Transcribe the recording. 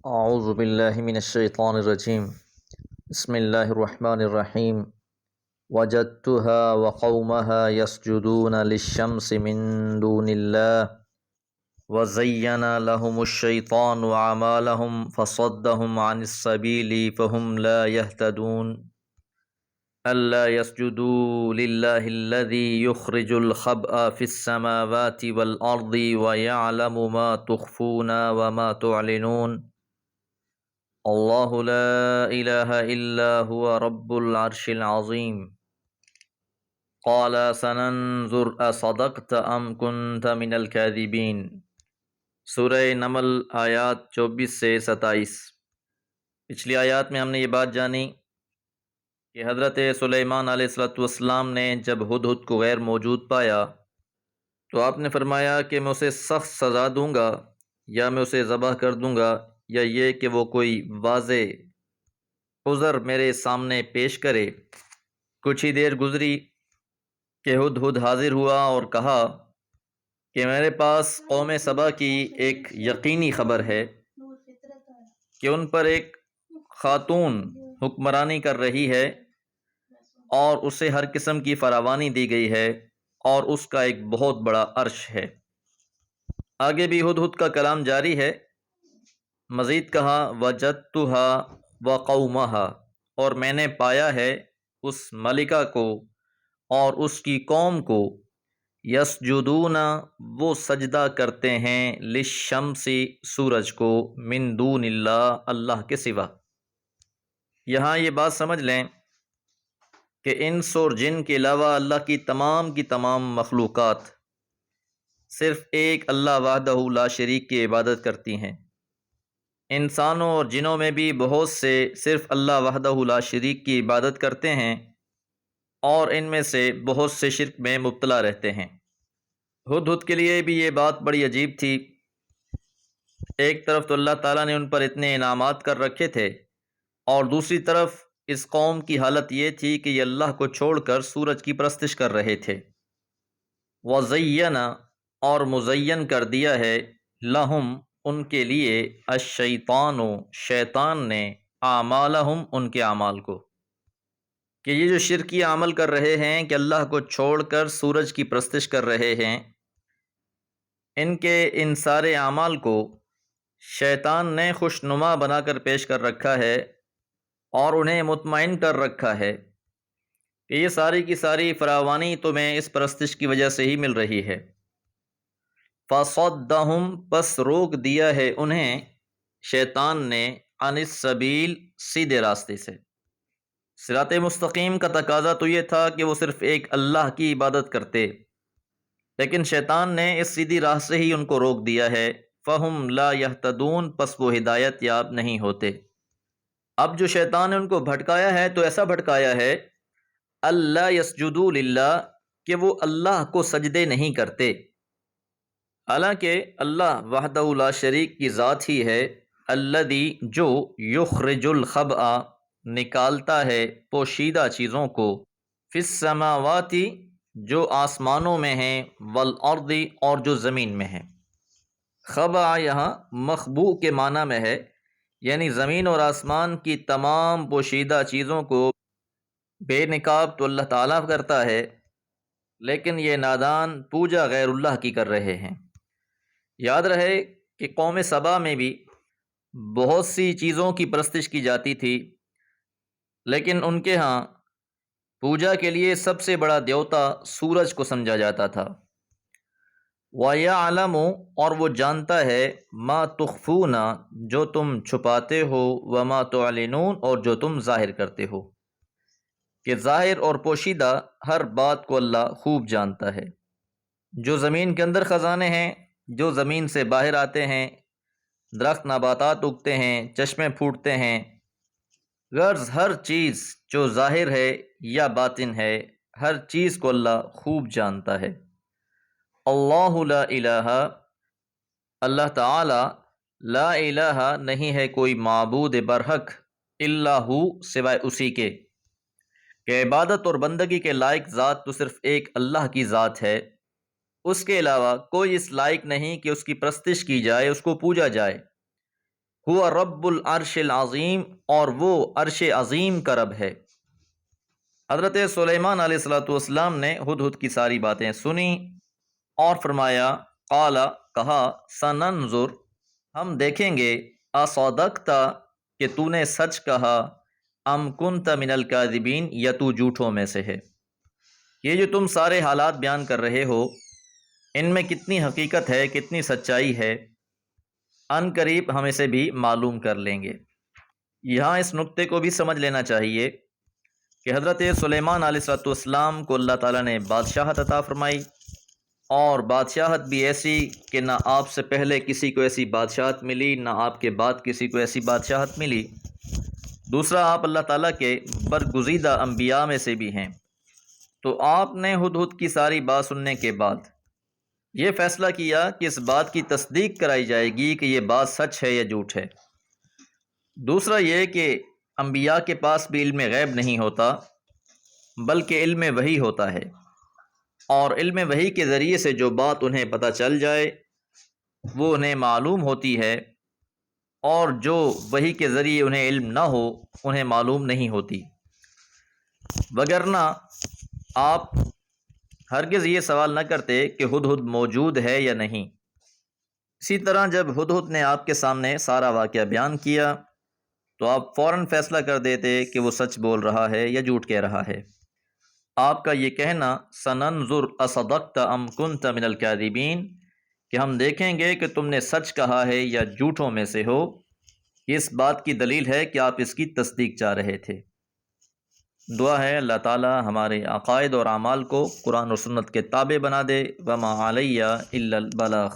اعوذ باللہ من الشیطان الرجیم بسم اللہ الرحمن الرحیم وجدتها وقومها يسجدون للشمس من دون الله وزين لهم الشيطان أعمالهم فصدهم عن السبيل فهم لا يهتدون ألا يسجدوا لله الذي يخرج الخبأ في السماوات والأرض ويعلم ما تخفون وما تعلنون اللہ لا الہ الا هو رب العرش العظیم قال سننظر اصدقت ام کنت من الکاذبین۔ سورہ نمل آیات 24 سے 27۔ پچھلی آیات میں ہم نے یہ بات جانی کہ حضرت سلیمان علیہ السلام نے جب ہدہد کو غیر موجود پایا تو آپ نے فرمایا کہ میں اسے سخت سزا دوں گا یا میں اسے ذبح کر دوں گا، یا یہ کہ وہ کوئی واضح عذر میرے سامنے پیش کرے۔ کچھ ہی دیر گزری کہ ہدہد حاضر ہوا اور کہا کہ میرے پاس قوم سبا کی ایک یقینی خبر ہے کہ ان پر ایک خاتون حکمرانی کر رہی ہے اور اسے ہر قسم کی فراوانی دی گئی ہے اور اس کا ایک بہت بڑا عرش ہے۔ آگے بھی ہدہد کا کلام جاری ہے۔ مزید کہا وجدتها وقومها، اور میں نے پایا ہے اس ملکہ کو اور اس کی قوم کو، یسجدون، وہ سجدہ کرتے ہیں، للشمس، سورج کو، من دون اللہ، اللہ کے سوا۔ یہاں یہ بات سمجھ لیں کہ انس اور جن کے علاوہ اللہ کی تمام مخلوقات صرف ایک اللہ وحدہ لا شریک کی عبادت کرتی ہیں۔ انسانوں اور جنوں میں بھی بہت سے صرف اللہ وحدہ لا شریک کی عبادت کرتے ہیں اور ان میں سے بہت سے شرک میں مبتلا رہتے ہیں۔ ہدہد کے لیے بھی یہ بات بڑی عجیب تھی۔ ایک طرف تو اللہ تعالیٰ نے ان پر اتنے انعامات کر رکھے تھے، اور دوسری طرف اس قوم کی حالت یہ تھی کہ یہ اللہ کو چھوڑ کر سورج کی پرستش کر رہے تھے۔ وَزَيَّنَ، اور مزین کر دیا ہے، لہم، ان کے لیے، الشیطان، شیطان نے، اعمالہم، ان کے اعمال کو، کہ یہ جو شرکی عمل کر رہے ہیں کہ اللہ کو چھوڑ کر سورج کی پرستش کر رہے ہیں، ان کے ان سارے اعمال کو شیطان نے خوشنما بنا کر پیش کر رکھا ہے اور انہیں مطمئن کر رکھا ہے کہ یہ ساری کی ساری فراوانی تمہیں اس پرستش کی وجہ سے ہی مل رہی ہے۔ فَصَدَّهُمْ، پس روک دیا ہے انہیں شیطان نے، عن السبیل، سیدھے راستے سے۔ صراط مستقیم کا تقاضا تو یہ تھا کہ وہ صرف ایک اللہ کی عبادت کرتے، لیکن شیطان نے اس سیدھی راہ سے ہی ان کو روک دیا ہے۔ فَهُمْ لَا يَهْتَدُونَ، پس وہ ہدایت یاب نہیں ہوتے۔ اب جو شیطان نے ان کو بھٹکایا ہے تو ایسا بھٹکایا ہے، اللہ یسجدوا للہ، کہ وہ اللہ کو سجدے نہیں کرتے، حالانکہ اللہ وحدہ لا شریک کی ذات ہی ہے، الذی، جو، یخرج الخبأ، نکالتا ہے پوشیدہ چیزوں کو، فی السماوات، جو آسمانوں میں ہیں، والارض، اور جو زمین میں ہیں۔ خبأ یہاں مخبوء کے معنی میں ہے، یعنی زمین اور آسمان کی تمام پوشیدہ چیزوں کو بے نقاب تو اللہ تعالیٰ کرتا ہے، لیکن یہ نادان پوجا غیر اللہ کی کر رہے ہیں۔ یاد رہے کہ قوم سبا میں بھی بہت سی چیزوں کی پرستش کی جاتی تھی، لیکن ان کے ہاں پوجا کے لیے سب سے بڑا دیوتا سورج کو سمجھا جاتا تھا۔ وَيَعْلَمُ، اور وہ جانتا ہے، مَا تُخْفُونَ، جو تم چھپاتے ہو، وَمَا تُعْلِنُونَ، اور جو تم ظاہر کرتے ہو، کہ ظاہر اور پوشیدہ ہر بات کو اللہ خوب جانتا ہے۔ جو زمین کے اندر خزانے ہیں، جو زمین سے باہر آتے ہیں، درخت نباتات اگتے ہیں، چشمے پھوٹتے ہیں، غرض ہر چیز جو ظاہر ہے یا باطن ہے، ہر چیز کو اللہ خوب جانتا ہے۔ اللہ لا الہ، اللہ تعالی، لا الہ، نہیں ہے کوئی معبود برحق، الا ہو، سوائے اسی کے، کہ عبادت اور بندگی کے لائق ذات تو صرف ایک اللہ کی ذات ہے، اس کے علاوہ کوئی اس لائق نہیں کہ اس کی پرستش کی جائے، اس کو پوجا جائے۔ ہوا رب العرش العظیم، اور وہ عرش عظیم کا رب ہے۔ حضرت سلیمان علیہ الصلوۃ والسلام نے ہدہد کی ساری باتیں سنی اور فرمایا، قال، کہا، سننظر، ہم دیکھیں گے، اصدقت، کہ تو نے سچ کہا، ام کنت من الکاذبین، یا تو جھوٹوں میں سے ہے۔ یہ جو تم سارے حالات بیان کر رہے ہو، ان میں کتنی حقیقت ہے، کتنی سچائی ہے، ان قریب ہم اسے بھی معلوم کر لیں گے۔ یہاں اس نقطے کو بھی سمجھ لینا چاہیے کہ حضرت سلیمان علیہ السلام کو اللہ تعالیٰ نے بادشاہت عطا فرمائی، اور بادشاہت بھی ایسی کہ نہ آپ سے پہلے کسی کو ایسی بادشاہت ملی، نہ آپ کے بعد کسی کو ایسی بادشاہت ملی۔ دوسرا، آپ اللہ تعالیٰ کے برگزیدہ انبیاء میں سے بھی ہیں۔ تو آپ نے ہدہد کی ساری بات سننے کے بعد یہ فیصلہ کیا کہ اس بات کی تصدیق کرائی جائے گی کہ یہ بات سچ ہے یا جھوٹ ہے۔ دوسرا یہ کہ انبیاء کے پاس بھی علم غیب نہیں ہوتا، بلکہ علم وحی ہوتا ہے، اور علم وحی کے ذریعے سے جو بات انہیں پتہ چل جائے وہ انہیں معلوم ہوتی ہے، اور جو وحی کے ذریعے انہیں علم نہ ہو انہیں معلوم نہیں ہوتی۔ وگرنہ آپ ہرگز یہ سوال نہ کرتے کہ ہدہد موجود ہے یا نہیں۔ اسی طرح جب ہدہد نے آپ کے سامنے سارا واقعہ بیان کیا تو آپ فوراً فیصلہ کر دیتے کہ وہ سچ بول رہا ہے یا جھوٹ کہہ رہا ہے۔ آپ کا یہ کہنا سننظر اصدقت ام کنت من الکاذبین، کہ ہم دیکھیں گے کہ تم نے سچ کہا ہے یا جھوٹوں میں سے ہو، یہ اس بات کی دلیل ہے کہ آپ اس کی تصدیق چاہ رہے تھے۔ دعا ہے اللہ تعالی ہمارے عقائد اور اعمال کو قرآن و سنت کے تابع بنا دے۔ وما علیہ الا البلاغ۔